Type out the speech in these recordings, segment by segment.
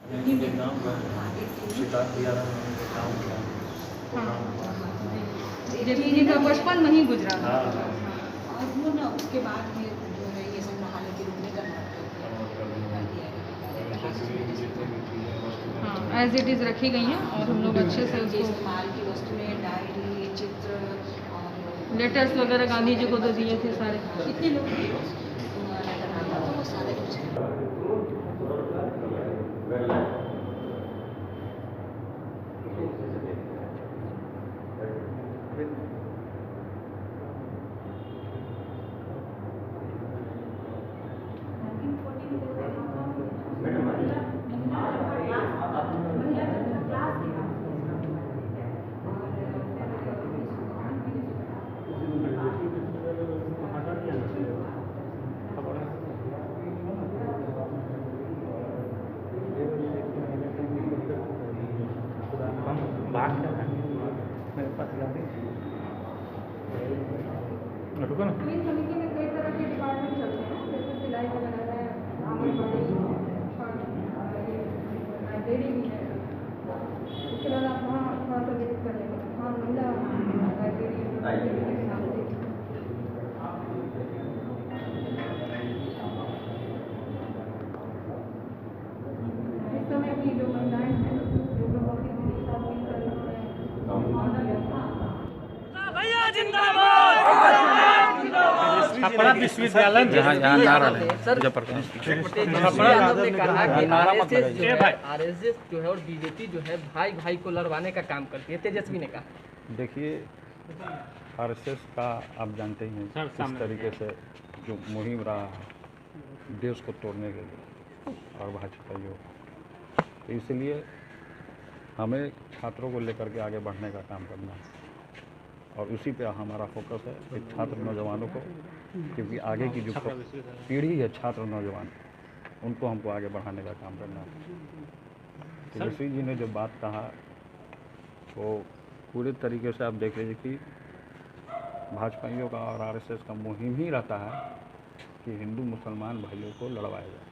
Exam का शिकायत दिया था, काम किया जेपी जी का बचपन वहीं गुजरा था। हाँ और वो ना उसके बाद फिर जो है ये सब नहाने के रूप में करना हाँ एज इट इज़ रखी गई हैं और हम लोग अच्छे से उसको इस्तेमाल की वस्तुएं, डायरी, चित्र और लेटर्स वगैरह गांधी जी को तो दिए थे सारे। कितने लोग थे लेटर आता तो वो सारे कुछ मेरे पास गाड़ी रुको ना। समिति में कई तरह के डिपार्टमेंट चलते हैं, जैसे सिलाई वगैरह है, आंगनबाड़ी, लाइब्रेरी भी है। उसके बाद आप वहाँ थोड़ा सा विजिट कर लेंगे, वहाँ महिला लाइब्रेरी के नाम से। इस समय की जो महिलाएं हैं, जो प्रभावी के साथ मिलकर छपरा विश्वविद्यालय यहाँ नारा है यादव ने कहा कि आरएसएस जो है और बीजेपी जो है भाई भाई को लड़वाने का काम करती है, तेजस्वी ने कहा। देखिए आरएसएस का आप जानते ही हैं किस तरीके से जो मुहिम रहा है देश को तोड़ने के लिए और भाजपा योग, तो इसलिए हमें छात्रों को लेकर के आगे बढ़ने का काम करना है और उसी पे हमारा फोकस है कि छात्र नौजवानों को, क्योंकि आगे की जो पीढ़ी है छात्र नौजवान उनको हमको आगे बढ़ाने का काम करना है। तेजस्वी जी ने जो बात कहा वो पूरे तरीके से आप देख लीजिए कि भाजपाइयों का और आरएसएस का मुहिम ही रहता है कि हिंदू मुसलमान भाइयों को लड़वाया जाए।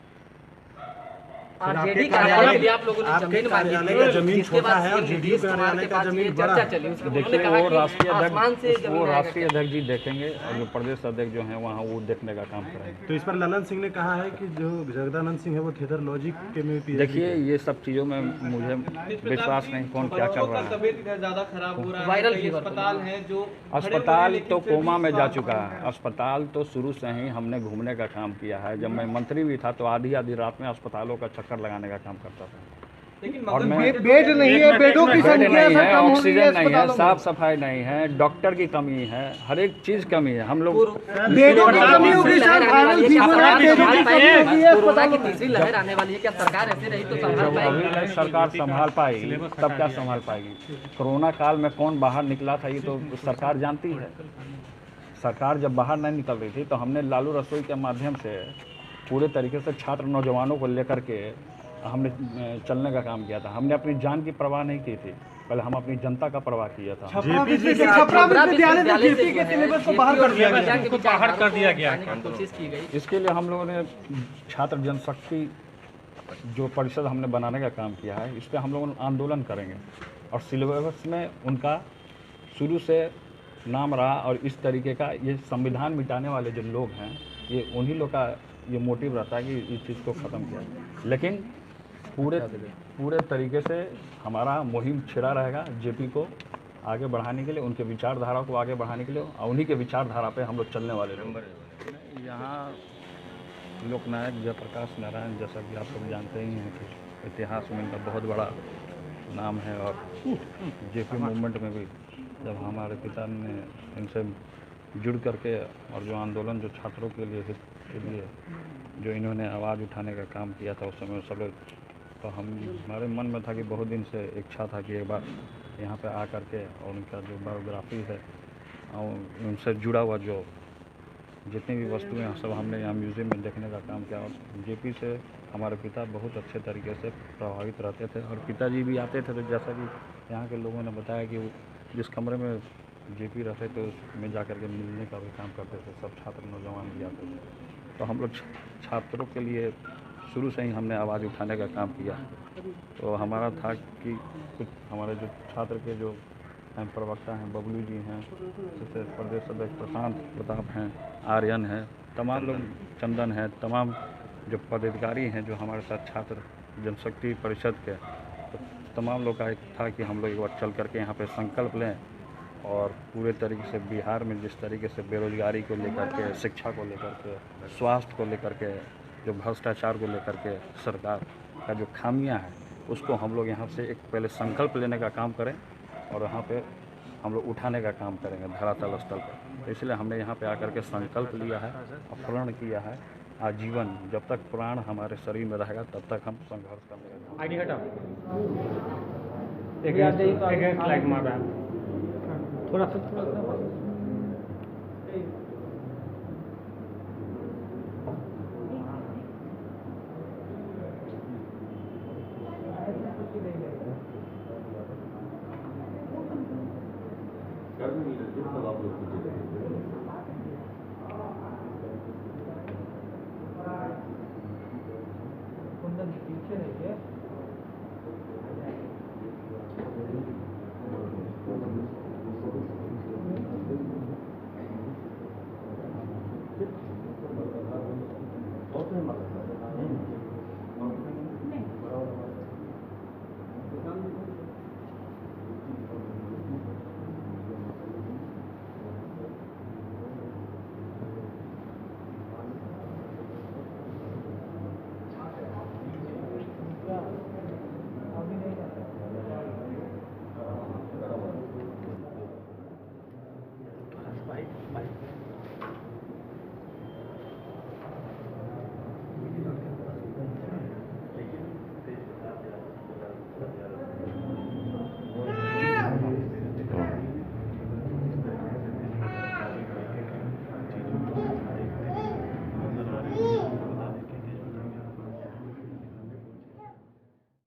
आरजेडी कार्यालय के लिए आप लोगों ने जमीन मांगी कार्यालय का थी, जमीन जिसके छोटा बाद है और CM जेडीयू नीतीश कुमार कार्यालय के का पास जमीन ये बड़ा चर्चा है। चली, उसमें उन्होंने देखिए कहा वो कि राष्ट्रीय आसमान से अध्यक्ष जमीन वो आएगा राष्ट्रीय क्या? अध्यक्ष जी देखेंगे और जो प्रदेश अध्यक्ष जो हैं वहाँ वो देखने का काम करेंगे। तो इस पर ललन सिंह ने कहा है कि जो जगदानंद सिंह है वो थिएटर लॉजिक के में PhD देखिए ये सब चीज़ों में मुझे विश्वास नहीं कौन क्या कर रहा है। तबीयत इधर ज्यादा खराब हो रहा है, वायरल कई फीवर अस्पताल हैं जो अस्पताल तो कोमा में जा चुका है। अस्पताल तो शुरू से ही हमने घूमने का काम किया है। जब मैं मंत्री भी था तो आधी आधी रात में अस्पतालों का चक्कर लगाने का काम करता था। लेकिन और मैं बेड नहीं है, बेडों की बेड संख्या नहीं सर है, कम हो रही है ऑक्सीजन नहीं है, अस्पतालों में। साफ सफाई नहीं है, डॉक्टर की कमी है, हर एक चीज़ कमी है। हम लोग बेडों की कमी होगी सर, वायरल फीवर है, बेडों की कमी होगी है कोरोना की अस्पतालों में। तीसरी लहर आने वाली है, क्या सरकार ऐसे रही तो संभाल जब पाएगी? अभी तक सरकार संभाल पाएगी तब क्या संभाल पाएगी। कोरोना काल में कौन बाहर निकला था ये तो सरकार जानती है। सरकार जब बाहर नहीं निकल रही थी तो हमने लालू रसोई के माध्यम से पूरे तरीके से छात्र नौजवानों को लेकर के हमने चलने का काम किया था। हमने अपनी जान की परवाह नहीं की थी, पहले हम अपनी जनता का परवाह किया था। छपरा विश्वविद्यालय से जेपी के सिलेबस को बाहर कर दिया गया। उसको बाहर कर दिया गया, कोशिश की गई। इसके लिए हम लोगों ने छात्र जनशक्ति जो परिषद हमने बनाने का काम किया है, इस पर हम लोग आंदोलन करेंगे और सिलेबस में उनका शुरू से नाम रहा और इस तरीके का ये संविधान मिटाने वाले जो लोग हैं ये उन्हीं लोग का ये मोटिव रहता है कि इस चीज़ को ख़त्म किया जाए। लेकिन पूरे तरीके से हमारा मुहिम छिड़ा रहेगा जेपी को आगे बढ़ाने के लिए, उनके विचारधारा को आगे बढ़ाने के लिए और उन्हीं के विचारधारा पे हम लोग चलने वाले लोग। यहाँ लोकनायक जयप्रकाश नारायण जैसा कि आप सब जानते ही हैं कि इतिहास में इनका बहुत बड़ा नाम है और जेपी मूवमेंट में भी जब हमारे पिता ने इनसे जुड़ करके और जो आंदोलन जो छात्रों के लिए हित के लिए जो इन्होंने आवाज़ उठाने का काम किया था उस समय सब लोग, तो हमारे मन में था कि बहुत दिन से इच्छा था कि एक बार यहाँ पे आ करके और उनका जो बायोग्राफी है और उनसे जुड़ा हुआ जो जितनी भी वस्तुएं हैं सब हमने यहाँ म्यूज़ियम में देखने का काम किया। और जेपी से हमारे पिता बहुत अच्छे तरीके से प्रभावित रहते थे और पिताजी भी आते थे, तो जैसा कि यहाँ के लोगों ने बताया कि जिस कमरे में जेपी रहते थे उसमें जा कर के मिलने का भी काम करते थे, सब छात्र नौजवान भी आते थे। तो हम लोग छात्रों के लिए शुरू से ही हमने आवाज़ उठाने का काम किया। तो हमारा था कि कुछ हमारे जो छात्र के जो हैं प्रवक्ता हैं, बबलू जी हैं, जैसे प्रदेश अध्यक्ष प्रशांत प्रताप हैं, आर्यन हैं, तमाम लोग, चंदन हैं, तमाम जो पदाधिकारी हैं जो हमारे साथ छात्र जनशक्ति परिषद के, तो तमाम लोग का एक था कि हम लोग एक बार चल करके यहाँ पे संकल्प लें और पूरे तरीके से बिहार में जिस तरीके से बेरोजगारी को लेकर के, शिक्षा को लेकर के, स्वास्थ्य को लेकर के, जो भ्रष्टाचार को लेकर के सरकार का जो खामियां हैं, उसको हम लोग यहाँ से एक पहले संकल्प लेने का काम करें और यहाँ पे हम लोग उठाने का काम करेंगे धरातल स्तर पर। तो इसलिए हमने यहाँ पे आकर के संकल्प लिया है और प्रण किया है आजीवन, जब तक प्राण हमारे शरीर में रहेगा तब तक हम संघर्ष करेंगे। आगे हटाओ, एक स्लाइड मार रहा है थोड़ा सा पीछे नहीं है।